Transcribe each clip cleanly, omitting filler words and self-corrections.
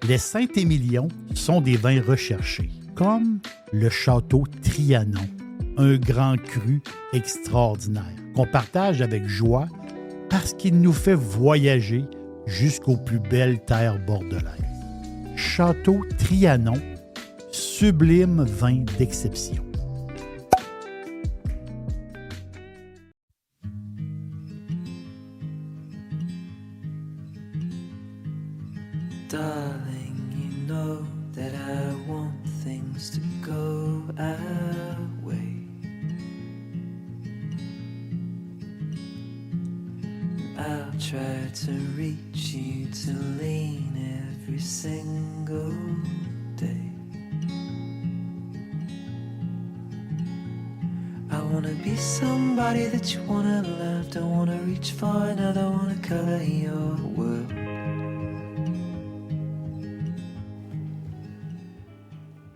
Les Saint-Émilion sont des vins recherchés, comme le Château Trianon, un grand cru extraordinaire qu'on partage avec joie parce qu'il nous fait voyager jusqu'aux plus belles terres bordelaises. Château Trianon, sublime vin d'exception. Darling, you know that I want things to go our way. I'll try to reach you to lean every single day. I wanna be somebody that you wanna love. Don't wanna reach for another, wanna color your world.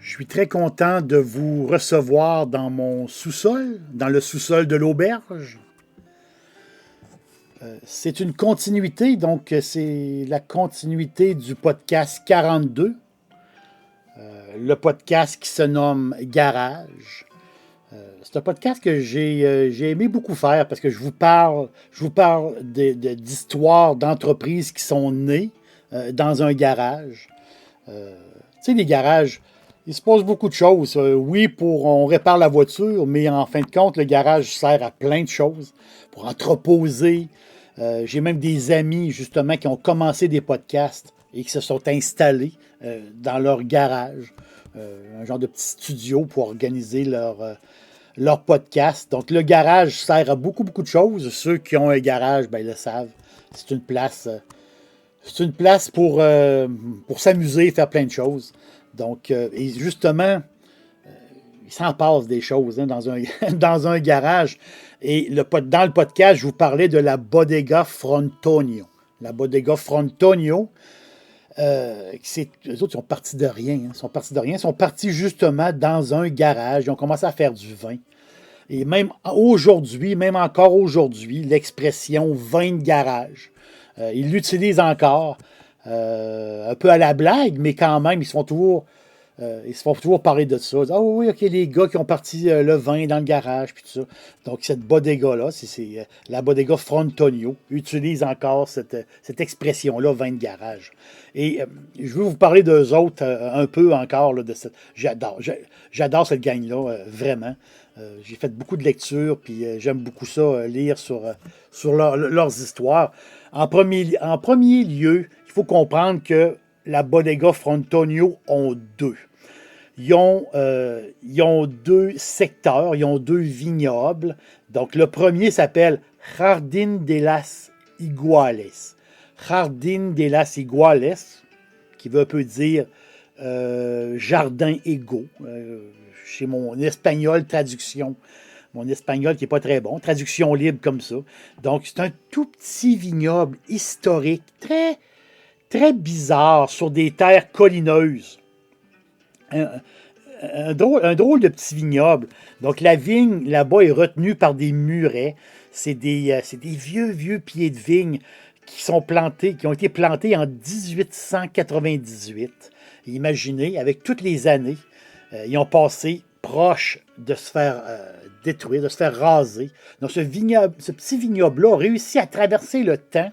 Je suis très content de vous recevoir dans mon sous-sol, dans le sous-sol de l'auberge. C'est une continuité, donc c'est la continuité du podcast 42, le podcast qui se nomme Garage. C'est un podcast que j'ai aimé beaucoup faire parce que je vous parle d'histoires d'entreprises qui sont nées dans un garage. Tu sais, les garages, il se passe beaucoup de choses. Oui, on répare la voiture, mais en fin de compte, le garage sert à plein de choses. Pour entreposer. J'ai même des amis, justement, qui ont commencé des podcasts et qui se sont installés dans leur garage. Un genre de petit studio pour organiser leur podcast. Donc, le garage sert à beaucoup, beaucoup de choses. Ceux qui ont un garage, ben, ils le savent. C'est une place pour s'amuser, faire plein de choses. Donc, et justement, il s'en passe des choses dans un garage. Et dans le podcast, je vous parlais de la Bodega Frontonio. La Bodega Frontonio, eux autres, ils sont partis de rien. Ils sont partis justement dans un garage. Ils ont commencé à faire du vin. Et même encore aujourd'hui, l'expression vin de garage. Ils l'utilisent encore. Un peu à la blague, mais quand même, ils se font toujours parler de ça. Ah oui, OK, les gars qui ont parti le vin dans le garage, puis tout ça. Donc, cette bodega-là, c'est la bodega Frontonio, utilise encore cette expression-là, vin de garage. Et je veux vous parler d'eux autres un peu encore. Là, j'adore cette gang-là, vraiment. J'ai fait beaucoup de lectures, puis j'aime beaucoup ça, lire sur leurs histoires. En premier lieu, il faut comprendre que la Bodega Frontonio ont deux. Ils ont deux secteurs, ils ont deux vignobles. Donc, le premier s'appelle Jardín de las Iguales. Jardín de las Iguales, qui veut un peu dire jardin égaux. Chez mon espagnol, traduction. Mon espagnol qui n'est pas très bon, traduction libre comme ça. Donc, c'est un tout petit vignoble historique, très, très bizarre, sur des terres collineuses. Un drôle de petit vignoble. Donc, la vigne, là-bas, est retenue par des murets. C'est des vieux pieds de vigne qui ont été plantés en 1898. Imaginez, avec toutes les années, ils ont passé proche de se faire détruire, de se faire raser. Donc, ce petit vignoble-là a réussi à traverser le temps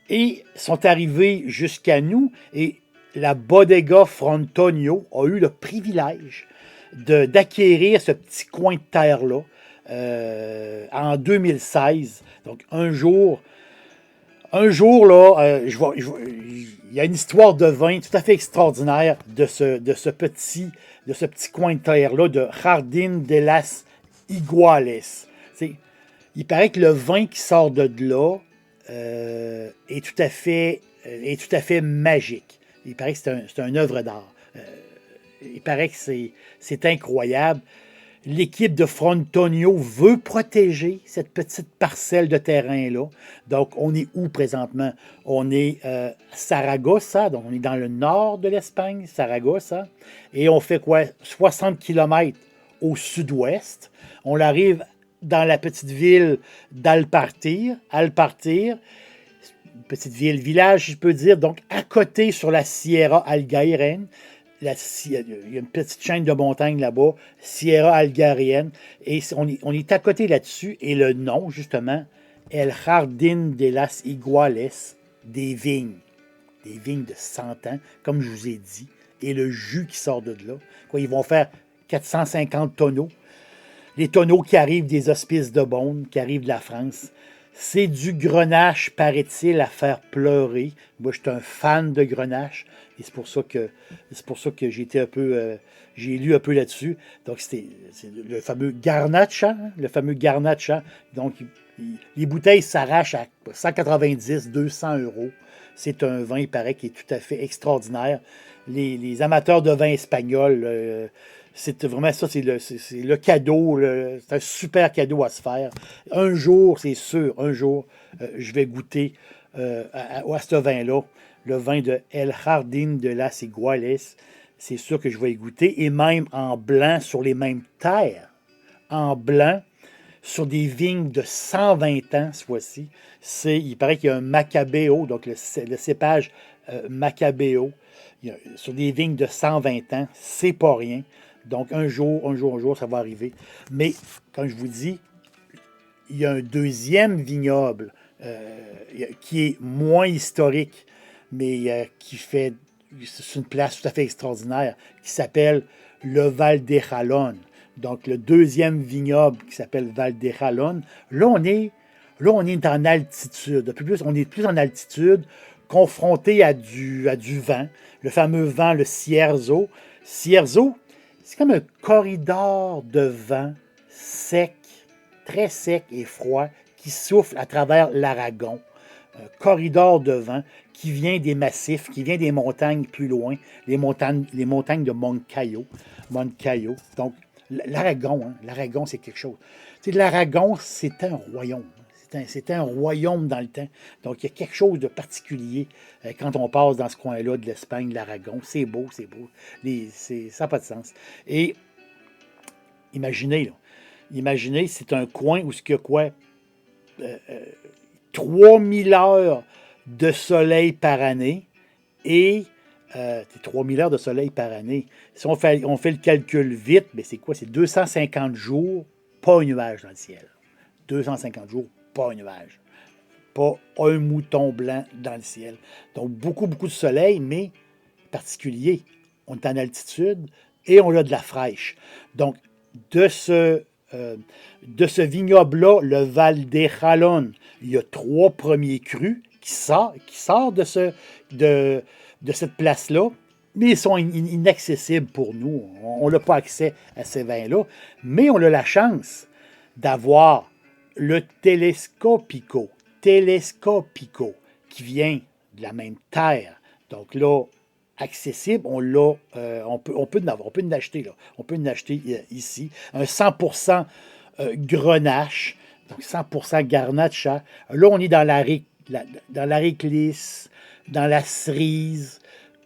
et sont arrivés jusqu'à nous. Et la Bodega Frontonio a eu le privilège d'acquérir ce petit coin de terre-là en 2016. Donc, un jour là, il y a une histoire de vin tout à fait extraordinaire de ce petit coin de terre-là, de Jardín de las Iguales. Il paraît que le vin qui sort de là est tout à fait magique. Il paraît que c'est une œuvre d'art. Il paraît que c'est incroyable. L'équipe de Frontonio veut protéger cette petite parcelle de terrain-là. Donc, on est où présentement? On est à Saragossa, donc on est dans le nord de l'Espagne, Saragossa. Et on fait quoi? 60 km au sud-ouest. On arrive dans la petite ville d'Alpartir. Alpartir, petite ville, village, si je peux dire. Donc, à côté, sur la Sierra Algaïren, il y a une petite chaîne de montagnes là-bas, Sierra Algaïren, et on est à côté là-dessus, et le nom, justement, El Jardín de las Iguales, des vignes de 100 ans, comme je vous ai dit, et le jus qui sort de là. Quoi, ils vont faire 450 tonneaux. Les tonneaux qui arrivent des hospices de Beaune, qui arrivent de la France. C'est du grenache, paraît-il, à faire pleurer. Moi, je suis un fan de grenache, et c'est pour ça que j'ai été un peu, j'ai lu un peu là-dessus. Donc, c'est le fameux Garnacha, le fameux Garnacha. Donc, les bouteilles s'arrachent à 190, 200 euros. C'est un vin, il paraît, qui est tout à fait extraordinaire. Les amateurs de vin espagnol, c'est vraiment ça, c'est le cadeau, c'est un super cadeau à se faire. Un jour, c'est sûr, un jour, je vais goûter à ce vin-là, le vin de El Jardín de las Iguales. C'est sûr que je vais y goûter, et même en blanc sur les mêmes terres, en blanc, sur des vignes de 120 ans, ce fois-ci. Il paraît qu'il y a un Macabeo, donc le cépage Macabeo, sur des vignes de 120 ans, c'est pas rien. Donc, un jour, ça va arriver. Mais, comme je vous dis, il y a un deuxième vignoble qui est moins historique, mais c'est une place tout à fait extraordinaire, qui s'appelle le Val de Jalón. Donc, le deuxième vignoble qui s'appelle Val de Jalón. Là, on est en altitude. On est plus en altitude, confronté à du vent, le fameux vent, le Cierzo. Cierzo, c'est comme un corridor de vent sec, très sec et froid, qui souffle à travers l'Aragon. Un corridor de vent qui vient des massifs, qui vient des montagnes plus loin, les montagnes de Moncayo. Donc, l'Aragon, c'est quelque chose. L'Aragon, c'est un royaume. C'était un royaume dans le temps. Donc, il y a quelque chose de particulier quand on passe dans ce coin-là de l'Espagne, l'Aragon. C'est beau. Ça n'a pas de sens. Et imaginez, c'est un coin où il y a quoi? 3000 heures de soleil par année. Et 3000 heures de soleil par année. Si on fait le calcul vite, ben c'est quoi? C'est 250 jours, pas un nuage dans le ciel. 250 jours, pas un nuage. Pas un mouton blanc dans le ciel. Donc, beaucoup de soleil, mais particulier. On est en altitude et on a de la fraîche. Donc, de ce vignoble-là, le Val de Jalón, il y a 3 premiers crus qui sortent de cette place-là, mais ils sont inaccessibles pour nous. On n'a pas accès à ces vins-là, mais on a la chance d'avoir le Telescopico, qui vient de la même terre. Donc là, accessible, on peut en acheter là. On peut en acheter ici. Un 100% Grenache, donc 100% Garnacha. Là, on est dans la réclisse, dans la cerise,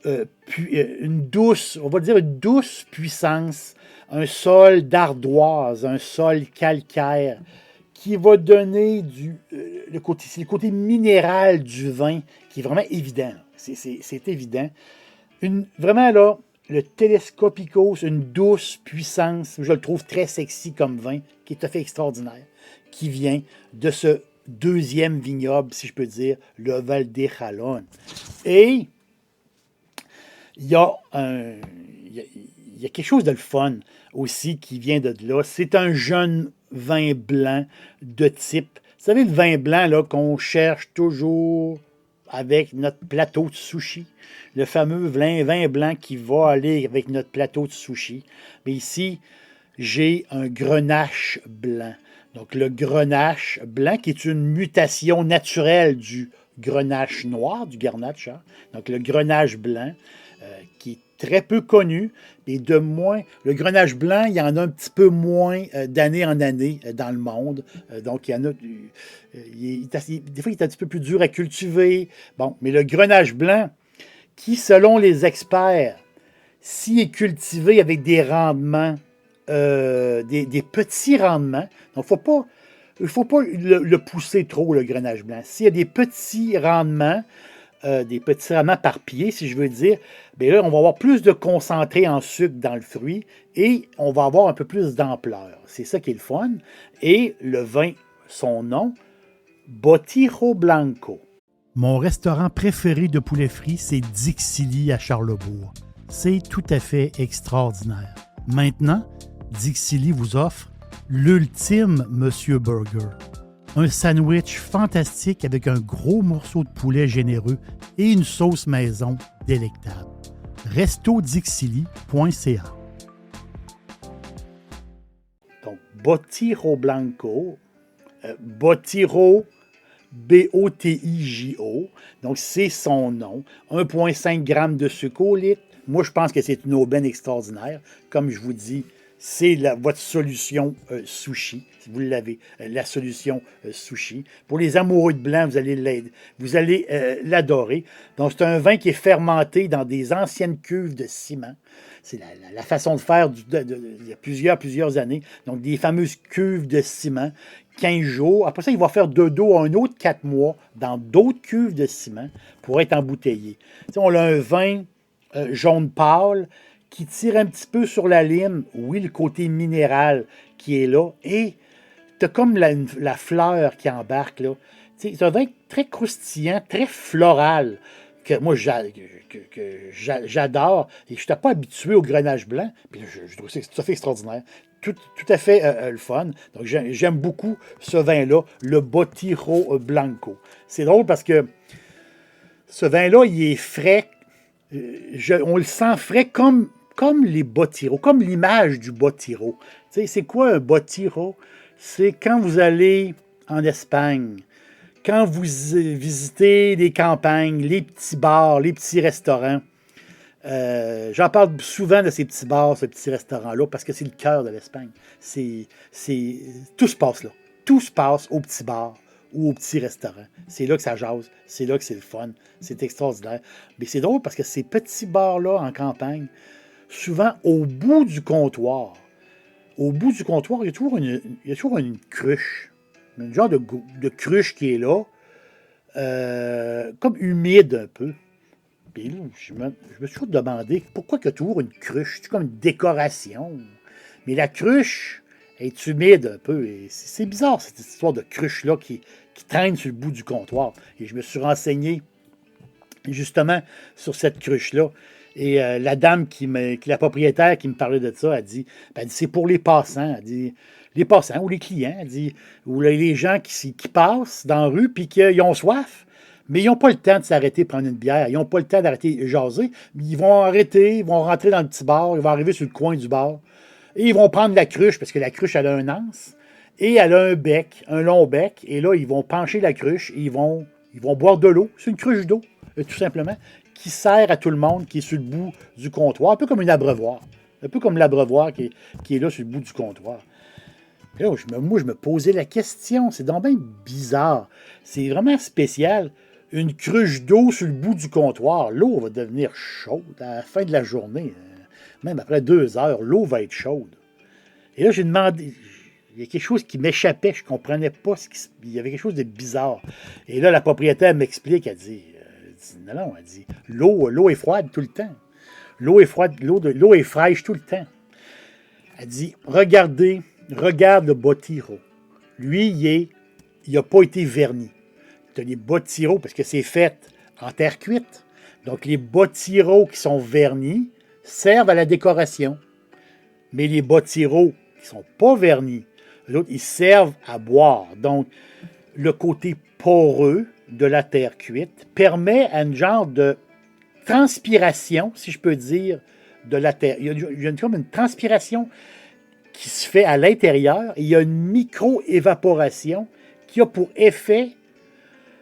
une douce puissance, un sol d'ardoise, un sol calcaire, qui va donner le côté minéral du vin, qui est vraiment évident. C'est évident. Vraiment, là, le Telescopico, c'est une douce puissance. Je le trouve très sexy comme vin, qui est tout à fait extraordinaire, qui vient de ce deuxième vignoble, si je peux dire, le Val de Jalón. Et il y a quelque chose de le fun aussi qui vient de là. C'est un jeune vin blanc de type. Vous savez, le vin blanc là, qu'on cherche toujours avec notre plateau de sushi. Le fameux vin blanc qui va aller avec notre plateau de sushi. Mais ici, j'ai un grenache blanc. Donc, le grenache blanc, qui est une mutation naturelle du grenache noir, du garnacha. Donc, le grenache blanc, qui est très peu connu, et le grenache blanc, il y en a un petit peu moins d'année en année dans le monde. Donc, il y en a, des fois, il est un petit peu plus dur à cultiver. Bon, mais le grenache blanc, qui, selon les experts, s'il est cultivé avec des rendements, des petits rendements, donc il il ne faut pas le pousser trop, le grenache blanc. S'il y a des petits rendements par pied, si je veux dire, bien là, on va avoir plus de concentré en sucre dans le fruit et on va avoir un peu plus d'ampleur. C'est ça qui est le fun. Et le vin, son nom, Bottiro Blanco. Mon restaurant préféré de poulet frit, c'est Dixili à Charlebourg. C'est tout à fait extraordinaire. Maintenant, Dixili vous offre l'ultime Monsieur Burger. Un sandwich fantastique avec un gros morceau de poulet généreux et une sauce maison délectable. restodixili.ca. Donc, Bottiro Blanco, Bottiro, B-O-T-I-J-O, donc c'est son nom. 1,5 g de sucre au litre. Moi, je pense que c'est une aubaine extraordinaire. Comme je vous dis, c'est votre solution sushi, si vous l'avez, la solution sushi. Pour les amoureux de blanc, vous allez l'adorer. Donc, c'est un vin qui est fermenté dans des anciennes cuves de ciment. C'est la façon de faire il y a plusieurs années. Donc, des fameuses cuves de ciment, 15 jours. Après ça, il va faire de dos un autre 4 mois dans d'autres cuves de ciment pour être embouteillé. T'sais, on a un vin jaune pâle, qui tire un petit peu sur la lime. Oui, le côté minéral qui est là. Et tu as comme la fleur qui embarque là. C'est un vin très croustillant, très floral, que moi j'adore. Et je n'étais pas habitué au grenache blanc. Puis je trouve que c'est tout à fait extraordinaire. Tout à fait le fun. Donc j'aime beaucoup ce vin-là, le Bottiro Blanco. C'est drôle parce que ce vin-là, il est frais. On le sent frais comme les Bottiro, comme l'image du Bottiro. Tu sais, c'est quoi un Bottiro? C'est quand vous allez en Espagne, quand vous visitez les campagnes, les petits bars, les petits restaurants. J'en parle souvent de ces petits bars, ces petits restaurants-là, parce que c'est le cœur de l'Espagne. Tout se passe là. Tout se passe au petit bar ou au petit restaurant. C'est là que ça jase, c'est là que c'est le fun, c'est extraordinaire. Mais c'est drôle parce que ces petits bars-là en campagne, souvent au bout du comptoir, il y a toujours une cruche, un genre de cruche qui est là, comme humide un peu. Puis là, je me suis toujours demandé pourquoi il y a toujours une cruche, c'est comme une décoration. Mais la cruche est humide un peu. Et c'est bizarre, cette histoire de cruche-là qui traîne sur le bout du comptoir. Et je me suis renseigné justement sur cette cruche-là. Et la dame, la propriétaire qui me parlait de ça, elle dit c'est pour les passants. Elle dit, les passants ou les clients, elle dit, ou les gens qui passent dans la rue puis qu'ils ont soif, mais ils n'ont pas le temps de s'arrêter prendre une bière. Ils n'ont pas le temps d'arrêter de jaser. Ils vont arrêter, ils vont rentrer dans le petit bar, ils vont arriver sur le coin du bar. Et ils vont prendre la cruche, parce que la cruche, elle a un anse, et elle a un bec, un long bec. Et là, ils vont pencher la cruche et ils vont boire de l'eau. C'est une cruche d'eau, tout simplement, qui sert à tout le monde, qui est sur le bout du comptoir, un peu comme une abreuvoir. Un peu comme l'abreuvoir qui est là sur le bout du comptoir. Et là, moi, je me posais la question. C'est donc bien bizarre. C'est vraiment spécial. Une cruche d'eau sur le bout du comptoir. L'eau va devenir chaude à la fin de la journée. Même après 2 heures, l'eau va être chaude. Et là, j'ai demandé... Il y a quelque chose qui m'échappait. Je ne comprenais pas. Il y avait quelque chose de bizarre. Et là, la propriétaire m'explique. Elle dit... Non, elle dit, l'eau est froide tout le temps. L'eau est froide, l'eau est fraîche tout le temps. Elle dit, regarde le Bottiro. Lui, il n'a pas été verni. Tu as les Bottiro, parce que c'est fait en terre cuite. Donc, les Bottiro qui sont vernis servent à la décoration. Mais les Bottiro qui ne sont pas vernis, les autres, ils servent à boire. Donc, le côté poreux de la terre cuite permet à une genre de transpiration, si je peux dire, de la terre. Il y a comme une transpiration qui se fait à l'intérieur et il y a une micro-évaporation qui a pour effet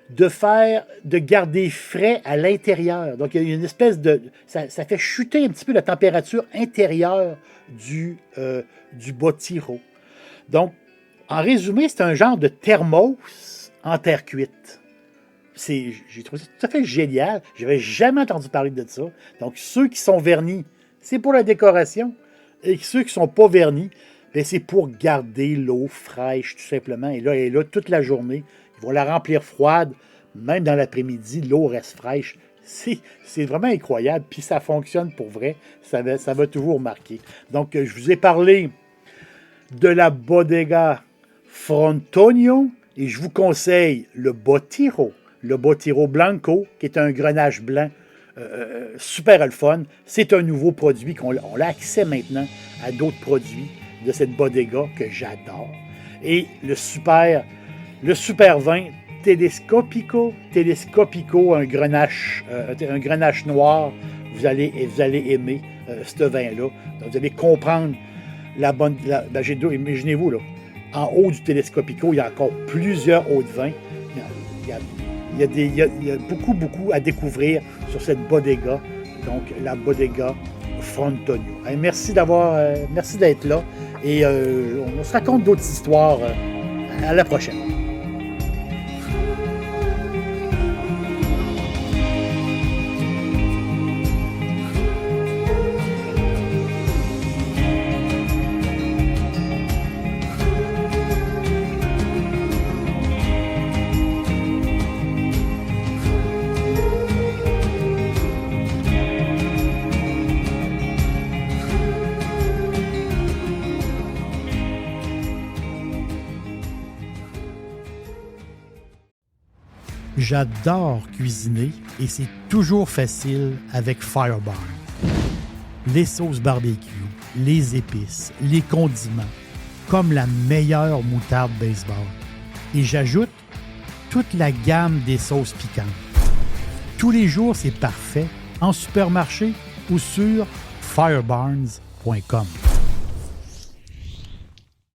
de garder frais à l'intérieur. Donc, il y a une espèce de... Ça fait chuter un petit peu la température intérieure du Bottiro. Donc, en résumé, c'est un genre de thermos en terre cuite. J'ai trouvé ça tout à fait génial. Je n'avais jamais entendu parler de ça. Donc, ceux qui sont vernis, c'est pour la décoration. Et ceux qui ne sont pas vernis, bien, c'est pour garder l'eau fraîche, tout simplement. Et là, elle est là toute la journée. Ils vont la remplir froide. Même dans l'après-midi, l'eau reste fraîche. C'est vraiment incroyable. Puis ça fonctionne pour vrai. Ça va toujours marquer. Donc, je vous ai parlé de la Bodega Frontonio. Et je vous conseille le Botiro Blanco, qui est un grenache blanc super le fun. C'est un nouveau produit qu'on a accès maintenant à d'autres produits de cette bodega que j'adore. Et le super vin Telescopico, un grenache noir. Vous allez aimer ce vin-là. Donc, vous allez comprendre imaginez-vous, là, en haut du Telescopico, il y a encore plusieurs autres vins. Il y a beaucoup à découvrir sur cette bodega, donc la Bodega Frontonio. Merci d'être là et on se raconte d'autres histoires à la prochaine. J'adore cuisiner et c'est toujours facile avec Firebarn. Les sauces barbecue, les épices, les condiments, comme la meilleure moutarde baseball. Et j'ajoute toute la gamme des sauces piquantes. Tous les jours, c'est parfait en supermarché ou sur firebarns.com.